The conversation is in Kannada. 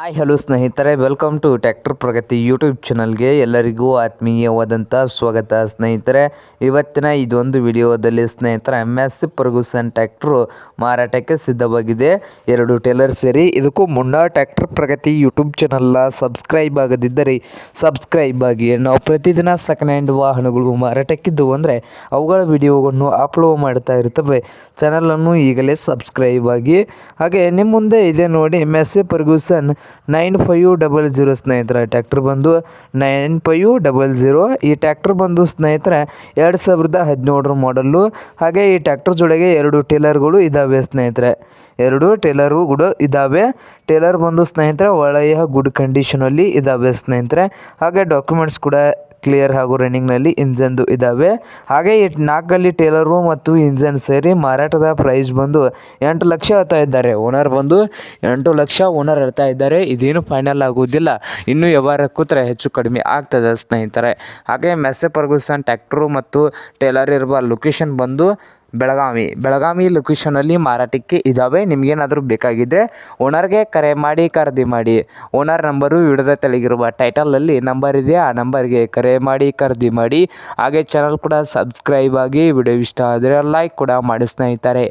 ಹಾಯ್ ಹಲೋ ಸ್ನೇಹಿತರೆ, welcome to tractor Pragati YouTube ಚಾನಲ್ಗೆ ಎಲ್ಲರಿಗೂ ಆತ್ಮೀಯವಾದಂಥ ಸ್ವಾಗತ. ಸ್ನೇಹಿತರೆ, ಇವತ್ತಿನ ಇದೊಂದು ವಿಡಿಯೋದಲ್ಲಿ ಸ್ನೇಹಿತರೆ MS ಫರ್ಗೂಸನ್ ಟ್ರ್ಯಾಕ್ಟ್ರು ಮಾರಾಟಕ್ಕೆ ಸಿದ್ಧವಾಗಿದೆ. 2 ಟೇಲರ್ ಸೇರಿ. ಇದಕ್ಕೂ ಮುನ್ನ ಟ್ರ್ಯಾಕ್ಟರ್ ಪ್ರಗತಿ ಯೂಟ್ಯೂಬ್ ಚಾನಲ್ನ ಸಬ್ಸ್ಕ್ರೈಬ್ ಆಗದಿದ್ದರೆ ಸಬ್ಸ್ಕ್ರೈಬ್ ಆಗಿ. ನಾವು ಪ್ರತಿದಿನ ಸೆಕೆಂಡ್ ಹ್ಯಾಂಡ್ ವಾಹನಗಳು ಮಾರಾಟಕ್ಕಿದ್ದು ಅಂದರೆ ಅವುಗಳ ವಿಡಿಯೋವನ್ನು ಅಪ್ಲೋಡ್ ಮಾಡ್ತಾ ಇರ್ತವೆ. ಚಾನಲನ್ನು ಈಗಲೇ ಸಬ್ಸ್ಕ್ರೈಬ್ ಆಗಿ. ಹಾಗೆ ನಿಮ್ಮ ಮುಂದೆ ಇದೆ ನೋಡಿ MS ಫರ್ಗೂಸನ್ 9500 ಸ್ನೇಹಿತರೆ. ಟ್ರ್ಯಾಕ್ಟರ್ ಬಂದು 9500. ಈ ಟ್ರ್ಯಾಕ್ಟರ್ ಬಂದು ಸ್ನೇಹಿತರೆ 2017 ಮಾಡಲ್ಲು. ಹಾಗೆ ಈ ಟ್ರ್ಯಾಕ್ಟರ್ ಜೊತೆಗೆ 2 ಟೇಲರ್ಗಳು ಇದ್ದಾವೆ ಸ್ನೇಹಿತರೆ. 2 ಟೇಲರ್ಗಳು ಇದ್ದಾವೆ. ಟೇಲರ್ ಬಂದು ಸ್ನೇಹಿತರೆ ಒಳ್ಳೆಯ ಗುಡ್ ಕಂಡೀಷನಲ್ಲಿ ಇದ್ದಾವೆ ಸ್ನೇಹಿತರೆ. ಹಾಗೆ ಡಾಕ್ಯುಮೆಂಟ್ಸ್ ಕೂಡ ಕ್ಲಿಯರ್ ಹಾಗೂ ರನ್ನಿಂಗ್ನಲ್ಲಿ ಇಂಜನ್ದು ಇದ್ದಾವೆ. ಹಾಗೆ ಈ 4 ಟೇಲರು ಮತ್ತು ಇಂಜನ್ ಸೇರಿ ಮಾರಾಟದ ಪ್ರೈಸ್ ಬಂದು 8 ಲಕ್ಷ ಹೇಳ್ತಾ ಇದ್ದಾರೆ. ಓನರ್ ಬಂದು 8 ಲಕ್ಷ ಓನರ್ ಹೇಳ್ತಾ ಇದ್ದಾರೆ. ಇದೇನು ಫೈನಲ್ ಆಗುವುದಿಲ್ಲ, ಇನ್ನೂ ವ್ಯವಹಾರ ಕೂತ್ರೆ ಹೆಚ್ಚು ಕಡಿಮೆ ಆಗ್ತದೆ ಸ್ನೇಹಿತರೆ. ಹಾಗೆ MS ಫರ್ಗೂಸನ್ ಟ್ರ್ಯಾಕ್ಟ್ರು ಮತ್ತು ಟೇಲರ್ ಇರುವ ಲೊಕೇಶನ್ ಬಂದು ಬೆಳಗಾವಿ ಲೊಕೇಶನಲ್ಲಿ ಮಾರಾಟಕ್ಕೆ ಇದ್ದಾವೆ. ನಿಮಗೇನಾದರೂ ಬೇಕಾಗಿದ್ದರೆ ಓನರ್ಗೆ ಕರೆ ಮಾಡಿ ಖರೀದಿ ಮಾಡಿ. ಓನರ್ ನಂಬರು ವಿಡಿಯೋದ ತೆಳಗಿರುವ ಟೈಟಲಲ್ಲಿ ನಂಬರ್ ಇದೆ, ಆ ನಂಬರ್ಗೆ ಕರೆ ಮಾಡಿ ಖರೀದಿ ಮಾಡಿ. ಹಾಗೆ ಚಾನಲ್ ಕೂಡ ಸಬ್ಸ್ಕ್ರೈಬ್ ಆಗಿ. ವಿಡಿಯೋ ಇಷ್ಟ ಆದರೆ ಲೈಕ್ ಕೂಡ ಮಾಡಿ ಸ್ನೇಹಿತರೆ.